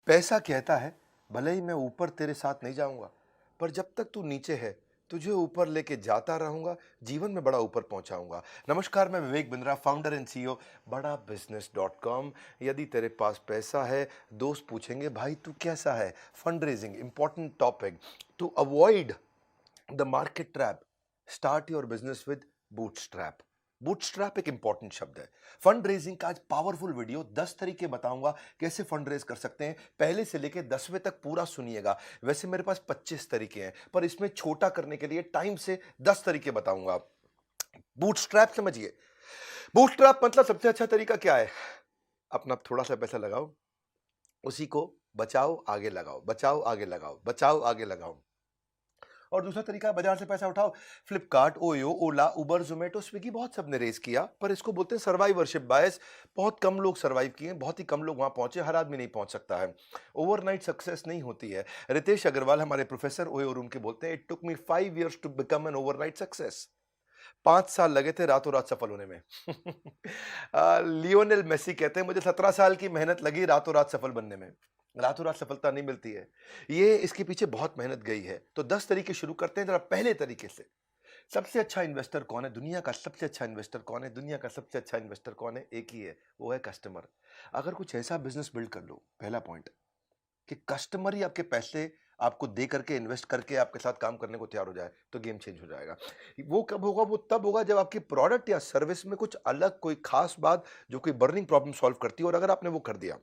पैसा कहता है, भले ही मैं ऊपर तेरे साथ नहीं जाऊंगा, पर जब तक तू नीचे है तुझे ऊपर लेके जाता रहूंगा, जीवन में बड़ा ऊपर पहुंचाऊंगा। नमस्कार, मैं Vivek Bindra, founder and CEO बड़ा बिजनेस डॉट कॉम। यदि तेरे पास पैसा है, दोस्त पूछेंगे भाई तू कैसा है। Fund raising important topic to avoid the market trap. Start your business with bootstrap. Bootstrap एक इंपॉर्टेंट शब्द है। फंड रेजिंग का आज पावरफुल वीडियो 10 तरीके बताऊंगा कैसे फंड रेज कर सकते हैं। पहले से लेकर 10वें तक पूरा सुनिएगा। वैसे मेरे पास 25 तरीके हैं, पर इसमें छोटा करने के लिए टाइम से 10 तरीके बताऊंगा। बूटस्ट्रैप समझिए। बूटस्ट्रैप मतलब सबसे अच्छा तरीका क्या है? अपना थोड़ा सा पैसा लगाओ, उसी को बचाओ आगे लगाओ, बचाओ आगे लगाओ, बचाओ आगे लगाओ। और दूसरा तरीका है बाजार से पैसा उठाओ। फ्लिपकार्ट, ओयो, ओला, उबर, जोमेटो, स्विगी बहुत सबने रेस किया, पर इसको बोलते हैं सर्वाइवरशिप बायस। बहुत कम लोग सर्वाइव किए, बहुत ही कम लोग वहां पहुंचे। हर आदमी नहीं पहुंच सकता है। ओवरनाइट सक्सेस नहीं होती है। रितेश अग्रवाल हमारे प्रोफेसर ओयो रूम के बोलते हैं, it took me 5 years to become an overnight success. 5 साल लगे थे रातों रात सफल होने में। लियोनेल मेसी कहते हैं, मुझे 17 साल की मेहनत लगी रातों रात सफल बनने में। रातों रात सफलता नहीं मिलती है, ये इसके पीछे बहुत मेहनत गई है। तो 10 तरीके शुरू करते हैं जरा पहले तरीके से। सबसे अच्छा इन्वेस्टर कौन है? दुनिया का सबसे अच्छा इन्वेस्टर कौन है? दुनिया का सबसे अच्छा इन्वेस्टर कौन है? एक ही है, वो है कस्टमर। अगर कुछ ऐसा बिजनेस बिल्ड कर लो, पहला पॉइंट, कि कस्टमर ही आपके पैसे आपको दे करके इन्वेस्ट करके आपके साथ काम करने को तैयार हो जाए, तो गेम चेंज हो जाएगा। वो कब होगा? वो तब होगा जब आपकी प्रोडक्ट या सर्विस में कुछ अलग, कोई खास बात जो कोई बर्निंग प्रॉब्लम सॉल्व करती है। और अगर आपने वो कर दिया,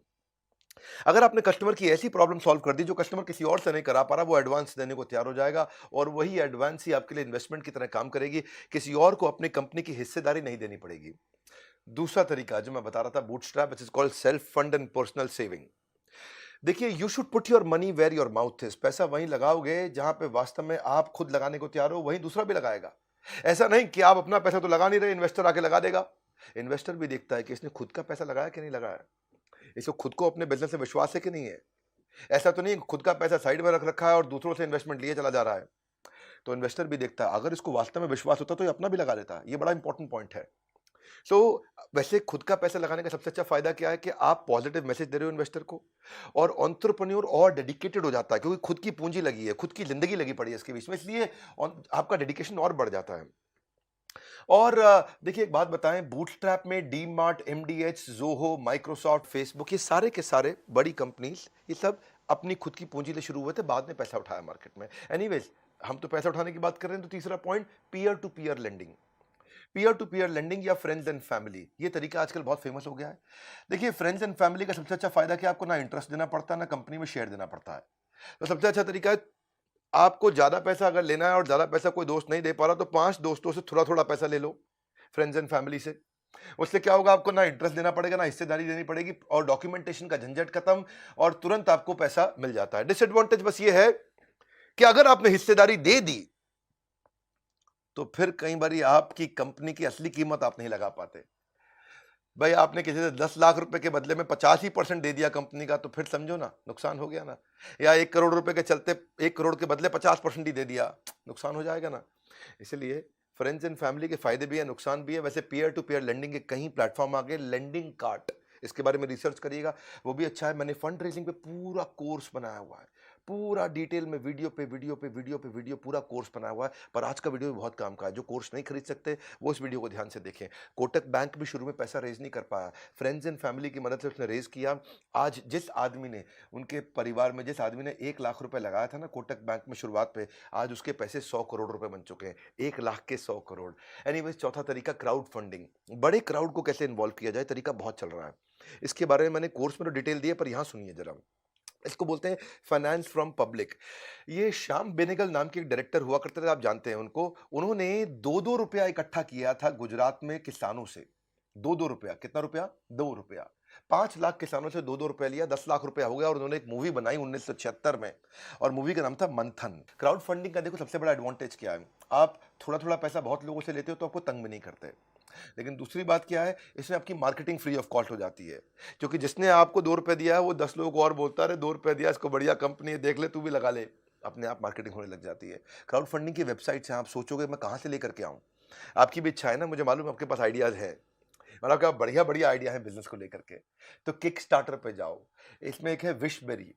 अगर आपने कस्टमर की ऐसी प्रॉब्लम सॉल्व कर दी जो कस्टमर किसी और से नहीं करा पा रहा, वो एडवांस देने को तैयार हो जाएगा। और वही एडवांस ही आपके लिए इन्वेस्टमेंट की तरह काम करेगी। किसी और को अपनी कंपनी की हिस्सेदारी नहीं देनी पड़ेगी। दूसरा तरीका जो मैं बता रहा था, bootstrap, which is called self fund and personal saving. देखिए, you should put your money where your mouth is. पैसा वहीं लगाओगे जहां पे वास्तव में आप खुद लगाने को तैयार हो, वहीं दूसरा भी लगाएगा। ऐसा नहीं कि आप अपना पैसा तो लगा नहीं रहे, इन्वेस्टर आके लगा देगा। इन्वेस्टर भी देखता है कि इसने खुद का पैसा लगाया कि नहीं लगाया, इसको खुद को अपने बिजनेस से विश्वास है कि नहीं है। ऐसा तो नहीं खुद का पैसा साइड में रख रखा है और दूसरों से इन्वेस्टमेंट लिए चला जा रहा है। तो इन्वेस्टर भी देखता है, अगर इसको वास्तव में विश्वास होता तो ये अपना भी लगा लेता। ये बड़ा इंपॉर्टेंट पॉइंट है। सो वैसे खुद का पैसा लगाने का सबसे अच्छा फायदा क्या है कि आप पॉजिटिव मैसेज दे रहे हो इन्वेस्टर को, और एंटरप्रेन्योर और डेडिकेटेड हो जाता है, क्योंकि खुद की पूंजी लगी है, खुद की जिंदगी लगी पड़ी है इसके बीच में, इसलिए आपका डेडिकेशन और बढ़ जाता है। और देखिए, एक बात बताएं, बूटस्ट्रैप में D mart, MDH, Zoho, Microsoft, Facebook, ये सारे के सारे बड़ी कंपनीज, ये सब अपनी खुद की पूंजी से शुरू हुए थे, बाद में पैसा उठाया मार्केट में। एनीवेज, हम तो पैसा उठाने की बात कर रहे हैं, तो तीसरा point, peer to peer lending. Peer to peer lending या फ्रेंड्स एंड फैमिली, ये तरीका आजकल बहुत फेमस हो गया है। देखिए, फ्रेंड्स एंड फैमिली का सबसे अच्छा फायदा कि आपको ना इंटरेस्ट देना पड़ता है, ना कंपनी में शेयर देना पड़ता है। तो सबसे अच्छा तरीका है, आपको ज्यादा पैसा अगर लेना है और ज्यादा पैसा कोई दोस्त नहीं दे पा रहा, तो 5 दोस्तों से थोड़ा थोड़ा पैसा ले लो, फ्रेंड्स एंड फैमिली से। उससे क्या होगा? आपको ना इंटरेस्ट देना पड़ेगा, ना हिस्सेदारी देनी पड़ेगी, और डॉक्यूमेंटेशन का झंझट खत्म, और तुरंत आपको पैसा मिल जाता है। डिसएडवांटेज बस ये है कि अगर आपने हिस्सेदारी दे दी, तो फिर कई बार आपकी कंपनी की असली कीमत आप नहीं लगा पाते। भाई, आपने किसी से 10 लाख रुपए के बदले में 85% दे दिया कंपनी का, तो फिर समझो ना, नुकसान हो गया ना। या 1 करोड़ रुपए के चलते 1 करोड़ के बदले 50% ही दे दिया, नुकसान हो जाएगा ना। इसलिए फ्रेंड्स एंड फैमिली के फायदे भी है, नुकसान भी है। वैसे पीयर टू पीयर लेंडिंग के कई प्लेटफॉर्म आ गए। लेंडिंग कार्ट, इसके बारे में रिसर्च करिएगा, वो भी अच्छा है। मैंने फंड रेजिंग पे पूरा कोर्स बनाया हुआ है, पूरा डिटेल में, वीडियो पे वीडियो पे वीडियो पे वीडियो, पूरा कोर्स बनाया हुआ है। पर आज का वीडियो भी बहुत काम का है। जो कोर्स नहीं खरीद सकते, वो इस वीडियो को ध्यान से देखें। कोटक बैंक भी शुरू में पैसा रेज नहीं कर पाया, फ्रेंड्स एंड फैमिली की मदद से उसने रेज किया। आज जिस आदमी ने, उनके परिवार में जिस आदमी ने 1 लाख रुपए लगाया था ना कोटक बैंक में शुरुआत पे, आज उसके पैसे 100 करोड़ रुपए बन चुके हैं। 1 लाख के 100 करोड़। एनीवेज, चौथा तरीका, क्राउड फंडिंग। बड़े क्राउड को कैसे इन्वॉल्व किया जाए, तरीका बहुत चल रहा है। इसके बारे में मैंने कोर्स में तो डिटेल दी है, पर यहां सुनिए जरा। इसको बोलते हैं फाइनेंस फ्रॉम पब्लिक। ये श्याम बेनेगल नाम के एक डायरेक्टर हुआ करते थे, आप जानते हैं उनको। उन्होंने 2-2 रुपया इकट्ठा किया था गुजरात में किसानों से। 2-2 रुपया, कितना रुपया? 2 रुपया। 5 लाख किसानों से 2-2 रुपया लिया, 10 लाख रुपया हो गया। और उन्होंने एक मूवी बनाई 1976 में, और मूवी का नाम था मंथन। क्राउड फंडिंग का देखो सबसे बड़ा एडवांटेज क्या है, आप थोड़ा थोड़ा पैसा बहुत लोगों से लेते हो तो आपको तंग भी नहीं करते। लेकिन दूसरी बात क्या है, इसमें आपकी मार्केटिंग फ्री ऑफ कॉस्ट हो जाती है, क्योंकि जिसने आपको 2 रुपए दिया है वो 10 लोगों को और बोलता है, 2 रुपए दिया, इसको बढ़िया कंपनी है, देख ले, तू भी लगा ले। अपने आप मार्केटिंग होने लग जाती है। क्राउड फंडिंग की वेबसाइट से आप सोचोगे मैं कहां से लेकर के आऊं, आपकी भी इच्छा है ना, मुझे मालूम है आपके पास आइडियाज है। मतलब क्या बढ़िया बढ़िया आइडिया है बिजनेस को लेकर के। तो किक स्टार्टर पे जाओ, इसमें एक है Wishberry,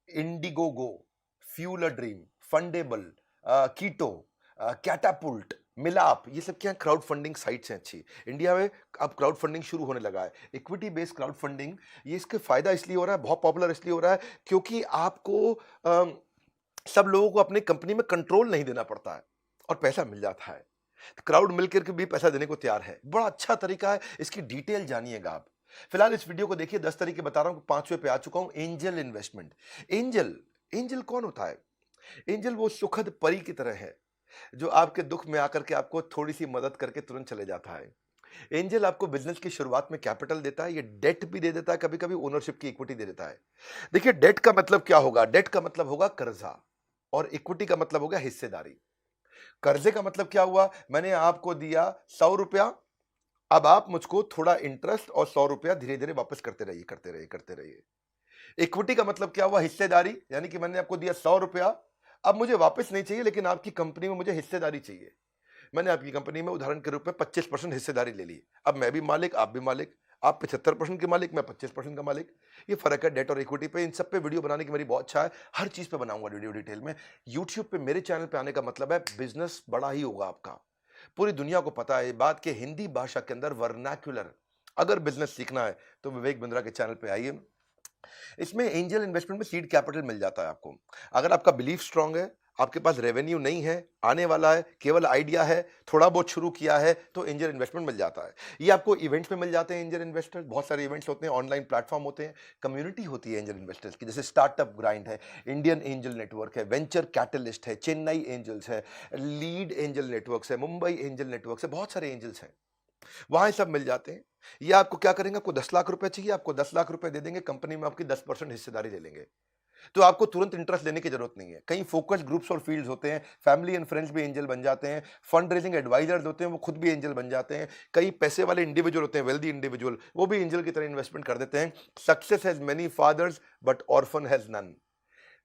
Indiegogo, fuel a dream, Fundable, Ketto, Catapooolt, Milaap, ये सब क्या क्राउड फंडिंग साइट्स हैं अच्छी। इंडिया में अब क्राउड फंडिंग शुरू होने लगा है, इक्विटी बेस्ड क्राउड फंडिंग। ये इसके फायदा इसलिए हो रहा है, बहुत पॉपुलर इसलिए हो रहा है क्योंकि आपको सब लोगों को अपनी कंपनी में कंट्रोल नहीं देना पड़ता है और पैसा मिल जाता है। क्राउड मिलकर के भी पैसा देने को तैयार है, बड़ा अच्छा तरीका है, इसकी डिटेल जानिएगा आप। फिलहाल इस वीडियो को देखिए, 10 तरीके बता रहा हूं, 5वें पे आ चुका हूं, एंजल इन्वेस्टमेंट। एंजल, एंजल कौन होता है? एंजल वो सुखद परी की तरह है जो आपके दुख में आकर के आपको थोड़ी सी मदद करके तुरंत चले जाता है। एंजल आपको बिजनेस की शुरुआत में कैपिटल देता है, ये डेट भी दे देता है, कभी कभी ओनरशिप की इक्विटी दे देता है। देखिए डेट का मतलब क्या होगा, डेट का मतलब होगा कर्जा, और इक्विटी का मतलब होगा हिस्सेदारी। कर्जे का मतलब क्या हुआ, मैंने आपको दिया 100 रुपया, अब आप मुझको थोड़ा इंटरेस्ट और 100 रुपया धीरे धीरे वापस करते रहिए, करते रहिए, करते रहिए। इक्विटी का मतलब क्या हुआ, हिस्सेदारी, यानी कि मैंने आपको दिया 100 रुपया, अब मुझे वापस नहीं चाहिए लेकिन आपकी कंपनी में मुझे हिस्सेदारी चाहिए। मैंने आपकी कंपनी में उदाहरण के रूप में 25% हिस्सेदारी ले ली, अब मैं भी मालिक, आप भी मालिक, आप 75% के मालिक, मैं 25% का मालिक। ये फर्क है डेट और इक्विटी पे। इन सब पे वीडियो बनाने की मेरी बहुत इच्छा है, हर चीज पे बनाऊंगा वीडियो डिटेल में। यूट्यूब पे मेरे चैनल पे आने का मतलब है बिजनेस बड़ा ही होगा आपका। पूरी दुनिया को पता है ये बात कि हिंदी भाषा के अंदर वर्नाक्युलर अगर बिजनेस सीखना है तो विवेक बिंद्रा के चैनल पे आइए। इसमें एंजल इन्वेस्टमेंट में सीड कैपिटल मिल जाता है आपको। अगर आपका बिलीफ स्ट्रांग है, आपके पास रेवेन्यू नहीं है, आने वाला है, केवल आइडिया है, थोड़ा बहुत शुरू किया है, तो एंजल इन्वेस्टमेंट मिल जाता है। ये आपको इवेंट्स में मिल जाते हैं एंजल इन्वेस्टर्स, बहुत सारे इवेंट्स होते हैं, ऑनलाइन प्लेटफॉर्म होते हैं, कम्युनिटी होती है एंजल इन्वेस्टर्स की, जैसे स्टार्टअप ग्राइंड है, इंडियन एंजल नेटवर्क है, वेंचर कैटलिस्ट है, चेन्नई एंजल्स है, लीड एंजल नेटवर्क्स है, मुंबई एंजल नेटवर्क्स है, बहुत सारे एंजल्स हैं, वहां सब मिल जाते हैं। ये आपको क्या करेंगे, आपको 10 लाख रुपए चाहिए, आपको 10 लाख रुपए दे देंगे, कंपनी में आपकी 10% हिस्सेदारी ले लेंगे। तो आपको तुरंत इंटरेस्ट लेने की जरूरत नहीं है। कहीं फोकस ग्रुप्स और फील्ड्स होते हैं, फैमिली एंड फ्रेंड्स भी एंजल बन जाते हैं, फंड रेजिंग एडवाइजर्स होते हैं, वो खुद भी एंजल बन जाते हैं, कई पैसे वाले इंडिविजुअल होते हैं, वेल्दी इंडिविजुअल, वो भी एंजल की तरह इन्वेस्टमेंट कर देते हैं। Success has many fathers but orphan has none.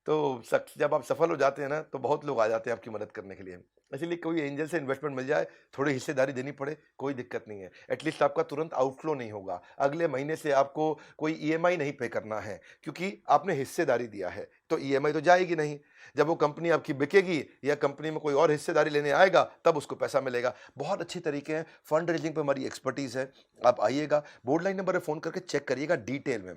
तो जब आप सफल हो जाते हैं ना, तो बहुत लोग आ जाते हैं आपकी मदद करने के लिए। इसीलिए कोई एंजल से इन्वेस्टमेंट मिल जाए, थोड़ी हिस्सेदारी देनी पड़े, कोई दिक्कत नहीं है। एटलीस्ट आपका तुरंत आउटफ्लो नहीं होगा, अगले महीने से आपको कोई ईएमआई नहीं पे करना है, क्योंकि आपने हिस्सेदारी दिया है, तो ईएमआई तो जाएगी नहीं। जब वो कंपनी आपकी बिकेगी या कंपनी में कोई और हिस्सेदारी लेने आएगा, तब उसको पैसा मिलेगा। बहुत अच्छे तरीके हैं, फंड रेजिंग पे हमारी एक्सपर्टीज है। आप आइएगा, बोर्ड लाइन नंबर पर फोन करके चेक करिएगा डिटेल में।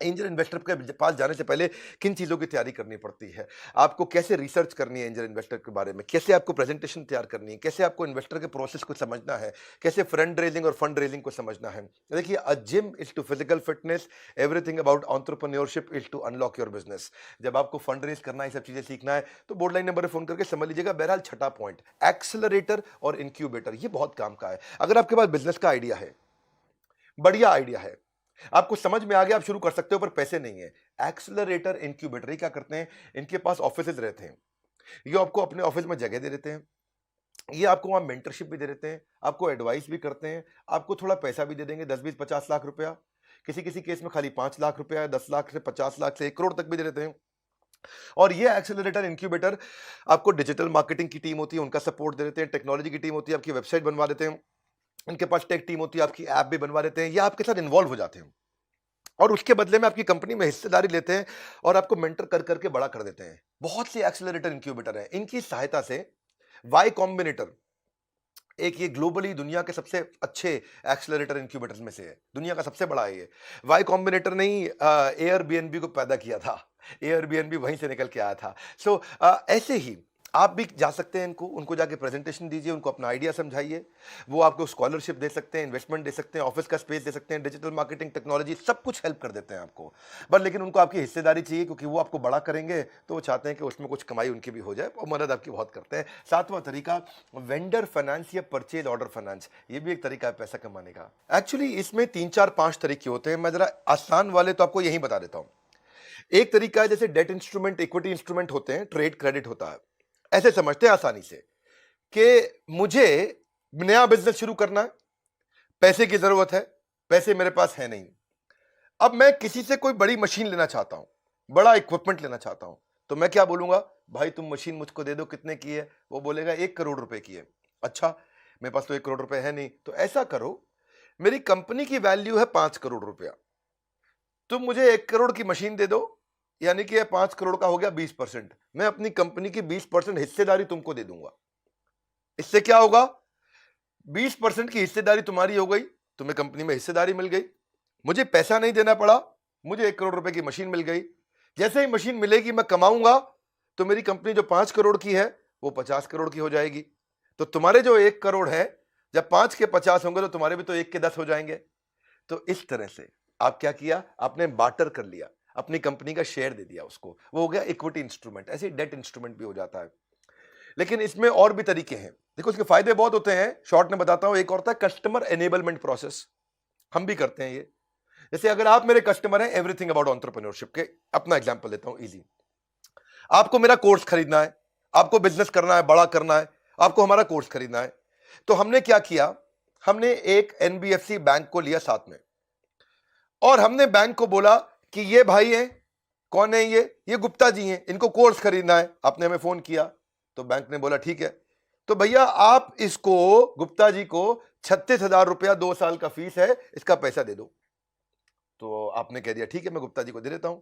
एंजल इन्वेस्टर के पास जाने से पहले किन चीज़ों की तैयारी करनी पड़ती है, आपको कैसे रिसर्च करनी है एंजल इन्वेस्टर के बारे में, कैसे आपको प्रेजेंटेशन तैयार करनी है, कैसे आपको इन्वेस्टर के प्रोसेस को समझना है, कैसे फ्रंड रेजिंग और फंड रेजिंग को समझना है। देखिए, a gym is to physical fitness, everything about entrepreneurship is to unlock your business. जब आपको फंड रेज करना है, ये सब चीज़ें सीखना है, तो बोर्ड लाइन नंबर पर फोन करके समझ लीजिएगा। बहरहाल छठा पॉइंट, एक्सेलरेटर और इंक्यूबेटर, ये बहुत काम का है। अगर आपके पास बिजनेस का आइडिया है, बढ़िया आइडिया है, आपको समझ में आ गया, आप शुरू कर सकते हो, पर पैसे नहीं है। एक्सेलरेटर इंक्यूबेटर ये क्या करते हैं, इनके पास ऑफिसेज रहते हैं, ये आपको अपने ऑफिस में जगह दे देते हैं, ये आपको वहां मेंटरशिप भी दे देते हैं, आपको एडवाइस भी करते हैं, आपको थोड़ा पैसा भी दे देंगे, 10, 20, 50 लाख रुपया। किसी किसी केस में खाली 5 लाख रुपया है, 10 लाख से 50 लाख से 1 करोड़ तक भी दे देते हैं। और ये एक्सेलरेटर इंक्यूबेटर आपको डिजिटल मार्केटिंग की टीम होती है, उनका सपोर्ट दे देते हैं, टेक्नोलॉजी की टीम होती है, आपकी वेबसाइट बनवा देते हैं, इनके पास टेक टीम होती है, आपकी ऐप भी बनवा देते हैं, या आपके साथ इन्वॉल्व हो जाते हैं और उसके बदले में आपकी कंपनी में हिस्सेदारी लेते हैं और आपको मेंटर कर करके बड़ा कर देते हैं। बहुत से एक्सेलरेटर इंक्यूबेटर हैं, इनकी सहायता से वाई कॉम्बिनेटर एक ये ग्लोबली दुनिया के सबसे अच्छे एक्सेलरेटर इंक्यूबेटर्स में से है, दुनिया का सबसे बड़ा है ये। वाई कॉम्बिनेटर ने ही एयरबीएनबी को पैदा किया था, एयरबीएनबी वहीं से निकल के आया था। सो ऐसे ही आप भी जा सकते हैं, उनको जाके प्रेजेंटेशन दीजिए, उनको अपना आइडिया समझाइए, वो आपको स्कॉलरशिप दे सकते हैं, इन्वेस्टमेंट दे सकते हैं, ऑफिस का स्पेस दे सकते हैं, डिजिटल मार्केटिंग, टेक्नोलॉजी, सब कुछ हेल्प कर देते हैं आपको। बट लेकिन उनको आपकी हिस्सेदारी चाहिए, क्योंकि वो आपको बड़ा करेंगे, तो वो चाहते हैं कि उसमें कुछ कमाई उनकी भी हो जाए, और मदद आपकी बहुत करते हैं। सातवां तरीका, वेंडर फाइनेंस या परचेज ऑर्डर फाइनेंस, ये भी एक तरीका है पैसा कमाने का। एक्चुअली इसमें 3, 4, 5 तरीके होते हैं, मैं जरा आसान वाले तो आपको यही बता देता हूँ। एक तरीका है, जैसे डेट इंस्ट्रूमेंट, इक्विटी इंस्ट्रूमेंट होते हैं, ट्रेड क्रेडिट होता है, ऐसे समझते हैं आसानी से कि मुझे नया बिजनेस शुरू करना है, पैसे की जरूरत है, पैसे मेरे पास है नहीं, अब मैं किसी से कोई बड़ी मशीन लेना चाहता हूं, बड़ा इक्विपमेंट लेना चाहता हूं, तो मैं क्या बोलूंगा, भाई तुम मशीन मुझको दे दो, कितने की है? वो बोलेगा 1 करोड़ रुपए की है। अच्छा, मेरे पास तो 1 करोड़ रुपए है नहीं, तो ऐसा करो, मेरी कंपनी की वैल्यू है 5 करोड़ रुपया, तुम मुझे 1 करोड़ की मशीन दे दो, यानी कि 5 करोड़ का हो गया 20%। मैं अपनी कंपनी की 20% हिस्सेदारी तुमको दे दूंगा। इससे क्या होगा, 20% की हिस्सेदारी तुम्हारी हो गई, तुम्हें कंपनी में हिस्सेदारी मिल गई, मुझे पैसा नहीं देना पड़ा, मुझे 1 करोड़ रुपए की मशीन मिल गई। जैसे ही मशीन मिलेगी मैं कमाऊंगा, तो मेरी कंपनी जो 5 करोड़ की है वो 50 करोड़ की हो जाएगी। तो तुम्हारे जो 1 करोड़ है, जब 5 के 50 होंगे तो तुम्हारे भी तो 1 के 10 हो जाएंगे। तो इस तरह से आप क्या किया, आपने बार्टर कर लिया, अपनी कंपनी का शेयर दे दिया उसको, वो हो गया इक्विटी इंस्ट्रूमेंट। ऐसे डेट इंस्ट्रूमेंट भी हो जाता है। लेकिन इसमें और भी तरीके हैं, देखो इसके फायदे बहुत होते हैं, शॉर्ट में बताता हूं। एक और होता है कस्टमर एनेबलमेंट प्रोसेस, हम भी करते हैं ये। जैसे अगर आप मेरे कस्टमर हैं एवरीथिंग अबाउट एंटरप्रेन्योरशिप के, अपना एग्जांपल लेता हूं इजी। आपको मेरा कोर्स खरीदना है, आपको बिजनेस करना है, बड़ा करना है, आपको हमारा कोर्स खरीदना है। तो हमने क्या किया, हमने एक एनबीएफसी बैंक को लिया साथ में, और हमने बैंक को बोला कि ये भाई हैं, कौन है ये गुप्ता जी हैं, इनको कोर्स खरीदना है। आपने हमें फोन किया, तो बैंक ने बोला ठीक है, तो भैया आप इसको गुप्ता जी को 36,000 रुपया 2 साल का फीस है, इसका पैसा दे दो। तो आपने कह दिया ठीक है, मैं गुप्ता जी को दे देता हूं।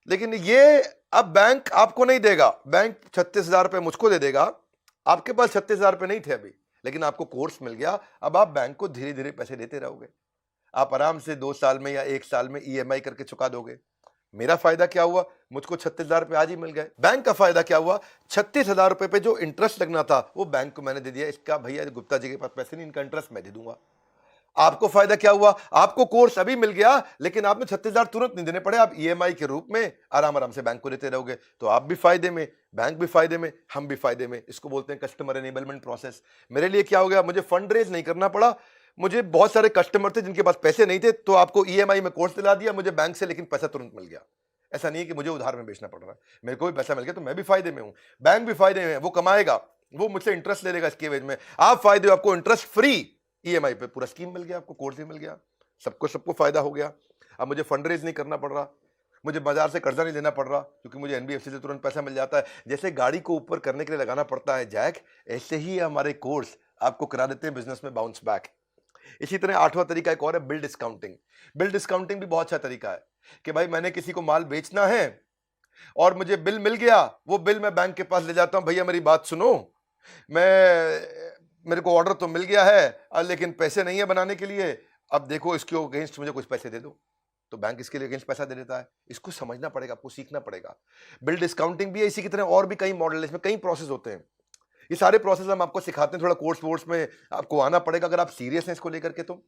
लेकिन ये अब बैंक आपको नहीं देगा, बैंक 36,000 रुपये मुझको दे देगा। आपके पास 36,000 रुपये नहीं थे अभी, लेकिन आपको कोर्स मिल गया। अब आप बैंक को धीरे धीरे पैसे देते रहोगे, आप आराम से 2 साल में या 1 साल में ईएमआई करके चुका दोगे। मेरा फायदा क्या हुआ, मुझको 36,000 रुपये आज ही मिल गए। बैंक का फायदा क्या हुआ, 36,000 रुपये पे जो इंटरेस्ट लगना था वो बैंक को मैंने दे दिया। इसका भैया गुप्ता जी के पास पैसे नहीं, इनका इंटरेस्ट मैं दे दूंगा। आपको फायदा क्या हुआ, आपको कोर्स अभी मिल गया, लेकिन आपने 36,000 तुरंत नहीं देने पड़े, आप ईएमआई के रूप में आराम आराम से बैंक को देते रहोगे। तो आप भी फायदे में, बैंक भी फायदे में, हम भी फायदे में। इसको बोलते हैं कस्टमर एनेबलमेंट प्रोसेस। मेरे लिए क्या हो गया, मुझे फंड रेज नहीं करना पड़ा। मुझे बहुत सारे कस्टमर थे जिनके पास पैसे नहीं थे, तो आपको ईएमआई में कोर्स दिला दिया मुझे बैंक से, लेकिन पैसा तुरंत मिल गया। ऐसा नहीं है कि मुझे उधार में बेचना पड़ रहा है, मेरे को भी पैसा मिल गया, तो मैं भी फायदे में हूं, बैंक भी फायदे में, वो कमाएगा, वो मुझसे इंटरेस्ट ले लेगा इसके एवज में। आप फायदे हो, आपको इंटरेस्ट फ्री ईएमआई पे पूरा स्कीम मिल गया, आपको कोर्स भी मिल गया, सबको फायदा हो गया। अब मुझे फंड रेज नहीं करना पड़ रहा, मुझे बाजार से कर्जा नहीं लेना पड़ रहा, क्योंकि मुझे एनबीएफसी से तुरंत पैसा मिल जाता है। जैसे गाड़ी को ऊपर करने के लिए लगाना पड़ता है जैक, ऐसे ही हमारे कोर्स आपको करा देते हैं बिजनेस में बाउंस बैक। इसी तरह 8वां तरीका एक और है, बिल डिस्काउंटिंग। बिल डिस्काउंटिंग भी बहुत अच्छा तरीका है कि भाई मैंने किसी को माल बेचना है और मुझे बिल मिल गया, वो बिल मैं बैंक के पास ले जाता हूं, भैया मेरी बात सुनो, मेरे को ऑर्डर तो मिल गया है लेकिन पैसे नहीं है बनाने के लिए, अब देखो इसके अगेंस्ट मुझे कुछ पैसे दे दो। तो बैंक इसके लिए अगेंस्ट पैसा दे देता है। इसको समझना पड़ेगा, आपको सीखना पड़ेगा। बिल डिस्काउंटिंग भी है, इसी की तरह और भी कई मॉडल है, इसमें कई प्रोसेस होते हैं। ये सारे प्रोसेस हम आपको सिखाते हैं, थोड़ा कोर्स वोर्स में आपको आना पड़ेगा अगर आप सीरियस हैं इसको लेकर के। तो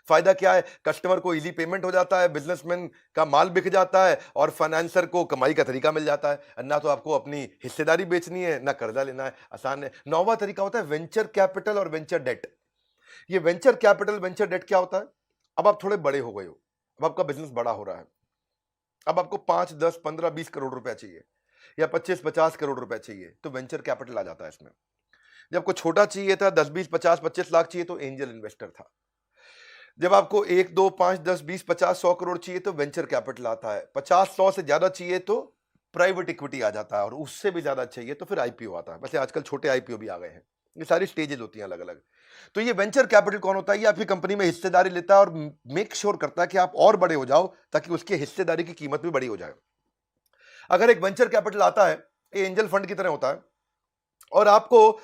फायदा क्या है, कस्टमर को इजी पेमेंट हो जाता है, बिजनेसमैन का माल बिक जाता है, और फाइनेंसर को कमाई का तरीका मिल जाता है। ना तो आपको अपनी हिस्सेदारी बेचनी है, ना कर्जा लेना है, आसान है। 9वां तरीका होता है वेंचर कैपिटल और वेंचर डेट। ये वेंचर कैपिटल वेंचर डेट क्या होता है, अब आप थोड़े बड़े हो गए हो, अब आपका बिजनेस बड़ा हो रहा है, अब आपको 5, 10, 15, 20 करोड़ रुपया चाहिए, या 25, 50 करोड़ रुपया चाहिए, तो वेंचर कैपिटल आ जाता है इसमें। जब आपको छोटा चाहिए था, 10, 20, 50, 25 लाख चाहिए, तो एंजल इन्वेस्टर था। जब आपको 1, 2, 5, 10, 20, 50, 100 करोड़ चाहिए तो वेंचर कैपिटल आता है। 50, 100 से ज्यादा चाहिए तो प्राइवेट इक्विटी आ जाता है, और उससे भी ज्यादा चाहिए तो फिर आईपीओ आता है। वैसे आजकल छोटे आईपीओ भी आ गए हैं। ये सारी स्टेजेस होती हैं अलग अलग। तो ये वेंचर कैपिटल कौन होता है, ये आपकी कंपनी में हिस्सेदारी लेता है और मेक श्योर करता है कि आप और बड़े हो जाओ, ताकि उसकी हिस्सेदारी की कीमत भी बड़ी हो जाए। अगर एक वेंचर कैपिटल आता है, ये एंजल फंड की तरह होता है, और आपको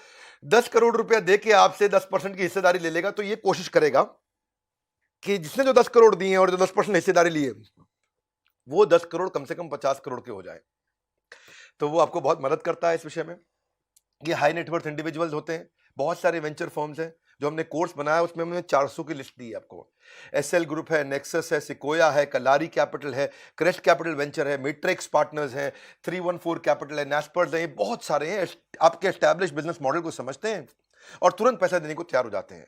10 करोड़ रुपया दे के आपसे 10% की हिस्सेदारी ले लेगा, तो ये कोशिश करेगा कि जिसने जो 10 करोड़ दिए हैं और जो 10% हिस्सेदारी ली है, वो 10 करोड़ कम से कम 50 करोड़ के हो जाए। तो वो आपको बहुत मदद करता है इस विषय में। ये हाई नेटवर्थ इंडिविजुअल्स होते हैं, बहुत सारे वेंचर फर्म्स हैं। जो हमने कोर्स बनाया उसमें हमने 400 की लिस्ट दी है आपको। एसएल ग्रुप है, नेक्सस है, सिकोया है, कलारी कैपिटल है, क्रेस्ट कैपिटल वेंचर है, मैट्रिक्स पार्टनर्स हैं, 314 कैपिटल है, नेस्पर्स है, बहुत सारे हैं। आपके एस्टैब्लिश बिजनेस मॉडल को समझते हैं और तुरंत पैसा देने को तैयार हो जाते हैं।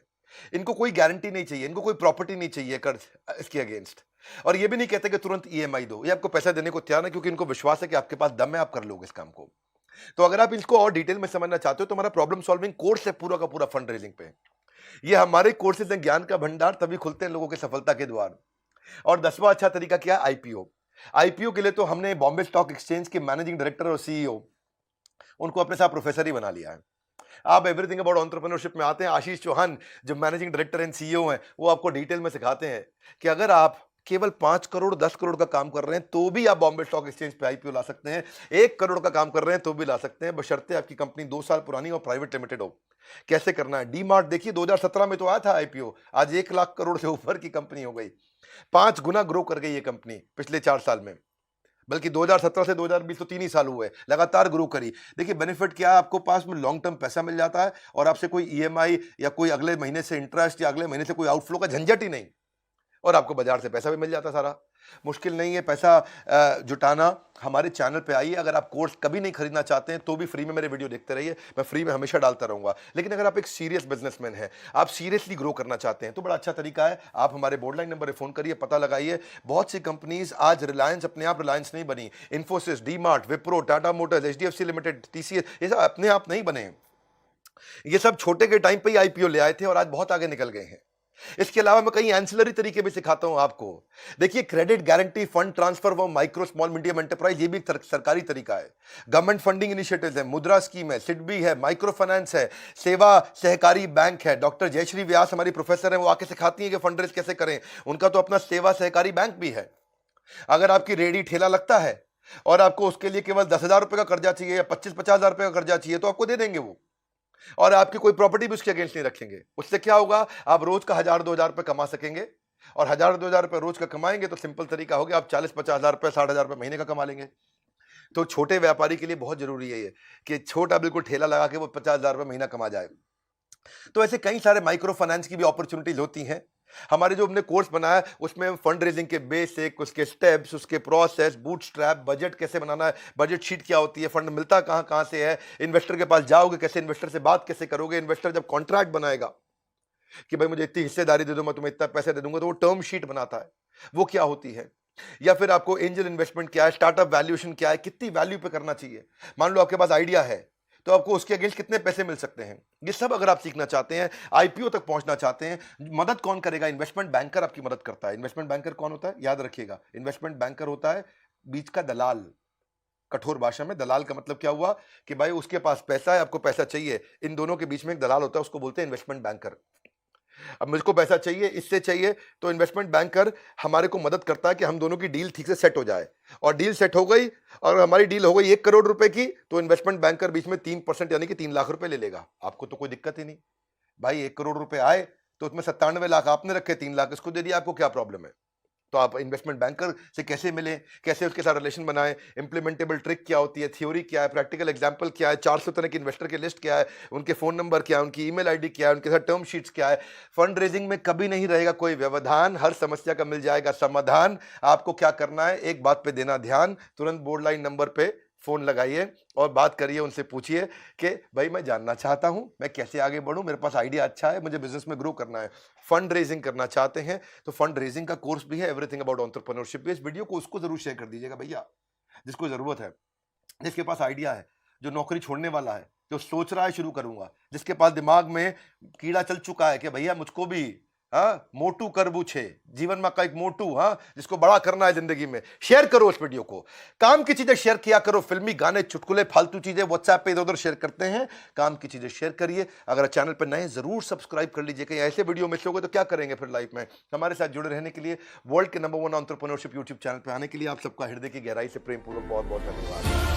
इनको कोई गारंटी नहीं चाहिए, इनको कोई प्रॉपर्टी नहीं चाहिए कर्ज इसके अगेंस्ट, और ये भी नहीं कहते कि तुरंत ईएमआई दो। ये आपको पैसा देने को तैयार है, क्योंकि इनको विश्वास है कि आपके पास दम है, आप कर लोगे इस काम को। तो अगर आप इसको और डिटेल में समझना चाहते हो तो हमारा प्रॉब्लम सॉल्विंग कोर्स है पूरा का पूरा फंड रेजिंग पे। ये हमारे कोर्सेज हैं ज्ञान का भंडार, तभी खुलते हैं लोगों के सफलता के द्वार। और 10वां अच्छा तरीका क्या है, आईपीओ। आईपीओ के लिए तो हमने बॉम्बे स्टॉक एक्सचेंज के मैनेजिंग डायरेक्टर और सीईओ, उनको अपने साथ प्रोफेसर ही बना लिया है। आप एवरीथिंग अबाउट एंटरप्रेन्योरशिप में आते हैं, आशीष चौहान जो मैनेजिंग डायरेक्टर एंड सीईओ हैं, वो आपको डिटेल में सिखाते हैं कि अगर आप केवल 5 करोड़ 10 करोड़ का काम कर रहे हैं तो भी आप बॉम्बे स्टॉक एक्सचेंज पे आईपीओ ला सकते हैं, 1 करोड़ का काम कर रहे हैं तो भी ला सकते हैं, बशर्ते आपकी कंपनी 2 साल पुरानी और प्राइवेट लिमिटेड हो। कैसे करना है? डी मार्ट देखिए 2017 में तो आया था आईपीओ, आज 1 लाख करोड़ से ऊपर की कंपनी हो गई, 5 गुना ग्रो कर गई ये कंपनी पिछले 4 साल में। बल्कि 2017 से 2020 तो 3 ही साल हुए, लगातार ग्रो करी। देखिए बेनिफिट क्या है, आपको पास में लॉन्ग टर्म पैसा मिल जाता है और आपसे कोई ईएमआई या कोई अगले महीने से इंटरेस्ट या अगले महीने से कोई आउटफ्लो का झंझट ही नहीं, और आपको बाजार से पैसा भी मिल जाता सारा। मुश्किल नहीं है पैसा जुटाना। हमारे चैनल पे आइए, अगर आप कोर्स कभी नहीं खरीदना चाहते हैं तो भी फ्री में मेरे वीडियो देखते रहिए, मैं फ्री में हमेशा डालता रहूंगा। लेकिन अगर आप एक सीरियस बिजनेसमैन हैं, आप सीरियसली ग्रो करना चाहते हैं, तो बड़ा अच्छा तरीका है, आप हमारे बोर्डलाइन नंबर पर फोन करिए, पता लगाइए। बहुत सी कंपनीज आज रिलायंस अपने आप रिलायंस नहीं बनी, Infosys, D mart, Wipro, Tata Motors, HDFC limited, TCS, ये सब अपने आप नहीं बने। ये सब छोटे के टाइम पे ही आईपीओ ले आए थे और आज बहुत आगे निकल गए हैं। इसके अलावा मैं कई एंसिलरी तरीके भी सिखाता हूं आपको। देखिए credit guarantee, fund transfer for micro small medium enterprise, ये भी एक सरकारी तरीका है। गवर्नमेंट फंडिंग इनिशिएटिव्स है, मुद्रा स्कीम है, सिडबी है, माइक्रो फाइनेंस है, सेवा सहकारी बैंक है। डॉक्टर जयश्री व्यास हमारी प्रोफेसर है, वो आके सिखाती है कि फंड रेज कैसे करें। उनका तो अपना सेवा सहकारी बैंक भी है। अगर आपकी रेडी ठेला लगता है और आपको उसके लिए केवल 10,000 रुपए का कर्जा चाहिए या 25-50,000 रुपए का कर्जा चाहिए, तो आपको दे देंगे वो, और आपकी कोई प्रॉपर्टी भी उसके अगेंस्ट नहीं रखेंगे। उससे क्या होगा, आप रोज का 1,000-2,000 रुपए कमा सकेंगे, और 1,000-2,000 रुपए रोज का कमाएंगे तो सिंपल तरीका हो गया, आप 40-50,000 रुपए, 60,000 रुपए महीने का कमा लेंगे। तो छोटे व्यापारी के लिए बहुत जरूरी है ये कि छोटा बिल्कुल ठेला लगा के वो 50,000 रुपए महीना कमा जाए। तो ऐसे कई सारे माइक्रो फाइनेंस की भी अपॉर्चुनिटीज होती हैं। हमारे जो हमने कोर्स बनाया है उसमें फंड रेजिंग के बेसिक, उसके स्टेप्स, उसके प्रोसेस, बूटस्ट्रैप, बजट कैसे बनाना है, बजट शीट क्या होती है, फंड मिलता कहाँ कहाँ से है, इन्वेस्टर के पास जाओगे कैसे, इन्वेस्टर से बात कैसे करोगे, इन्वेस्टर जब कॉन्ट्रैक्ट बनाएगा कि भाई मुझे इतनी हिस्सेदारी दे दो, मैं तुम्हें इतना पैसे दे दूंगा, तो वो टर्म शीट बनाता है, वो क्या होती है। या फिर आपको एंजल इन्वेस्टमेंट क्या है, स्टार्टअप वैल्यूएशन क्या है, कितनी वैल्यू पे करना चाहिए। मान लो आपके पास आइडिया है तो आपको उसके अगेंस्ट कितने पैसे मिल सकते हैं, ये सब अगर आप सीखना चाहते हैं, आईपीओ तक पहुंचना चाहते हैं, मदद कौन करेगा? इन्वेस्टमेंट बैंकर आपकी मदद करता है। इन्वेस्टमेंट बैंकर कौन होता है? याद रखिएगा, इन्वेस्टमेंट बैंकर होता है बीच का दलाल। कठोर भाषा में दलाल का मतलब क्या हुआ कि भाई उसके पास पैसा है, आपको पैसा चाहिए, इन दोनों के बीच में एक दलाल होता है, उसको बोलते हैं इन्वेस्टमेंट बैंकर। अब मुझको पैसा चाहिए, इससे चाहिए, तो इन्वेस्टमेंट बैंकर हमारे को मदद करता है कि हम दोनों की डील ठीक से सेट हो जाए, और डील सेट हो गई और हमारी डील हो गई 1 करोड़ रुपए की, तो इन्वेस्टमेंट बैंकर बीच में 3% यानी कि 3 लाख रुपए ले लेगा। आपको तो कोई दिक्कत ही नहीं भाई, 1 करोड़ रुपए आए तो उसमें 97 लाख आपने रखे, 3 लाख इसको दे दिया, आपको क्या प्रॉब्लम है? तो आप इन्वेस्टमेंट बैंकर से कैसे मिलें, कैसे उसके साथ रिलेशन बनाएं, इंप्लीमेंटेबल ट्रिक क्या होती है, थ्योरी क्या है, प्रैक्टिकल एग्जांपल क्या है, 400 तरह के इन्वेस्टर की लिस्ट क्या है, उनके फोन नंबर क्या है, उनकी ईमेल आईडी क्या है, उनके साथ टर्म शीट्स क्या है। फंड रेजिंग में कभी नहीं रहेगा कोई व्यवधान, हर समस्या का मिल जाएगा समाधान। आपको क्या करना है, एक बात पे देना ध्यान, तुरंत बोर्ड लाइन नंबर पे फोन लगाइए और बात करिए, उनसे पूछिए कि भाई मैं जानना चाहता हूं मैं कैसे आगे बढ़ूं, मेरे पास आइडिया अच्छा है, मुझे बिजनेस में ग्रो करना है, फंड रेजिंग करना चाहते हैं, तो फंड रेजिंग का कोर्स भी है, एवरीथिंग अबाउट एंटरप्रेन्योरशिप। इस वीडियो को उसको जरूर शेयर कर दीजिएगा भैया जिसको जरूरत है, जिसके पास आइडिया है, जो नौकरी छोड़ने वाला है, जो सोच रहा है शुरू करूंगा, जिसके पास दिमाग में कीड़ा चल चुका है कि भैया मुझको भी मोटू करबू छे जीवन में का एक मोटू, जिसको बड़ा करना है जिंदगी में। शेयर करो इस वीडियो को, काम की चीजें शेयर किया करो, फिल्मी गाने, चुटकुले, फालतू चीजें व्हाट्सएप पे इधर उधर शेयर करते हैं, काम की चीजें शेयर करिए। अगर चैनल पर नए जरूर सब्सक्राइब कर लीजिए, कहीं ऐसे वीडियो मिस हो गए तो क्या करेंगे फिर लाइफ में। हमारे साथ जुड़े रहने के लिए, वर्ल्ड के नंबर 1 एंटरप्रेन्योरशिप यूट्यूब चैनल पर आने के लिए आप सबका हृदय की गहराई से प्रेम पूर्वक बहुत बहुत धन्यवाद।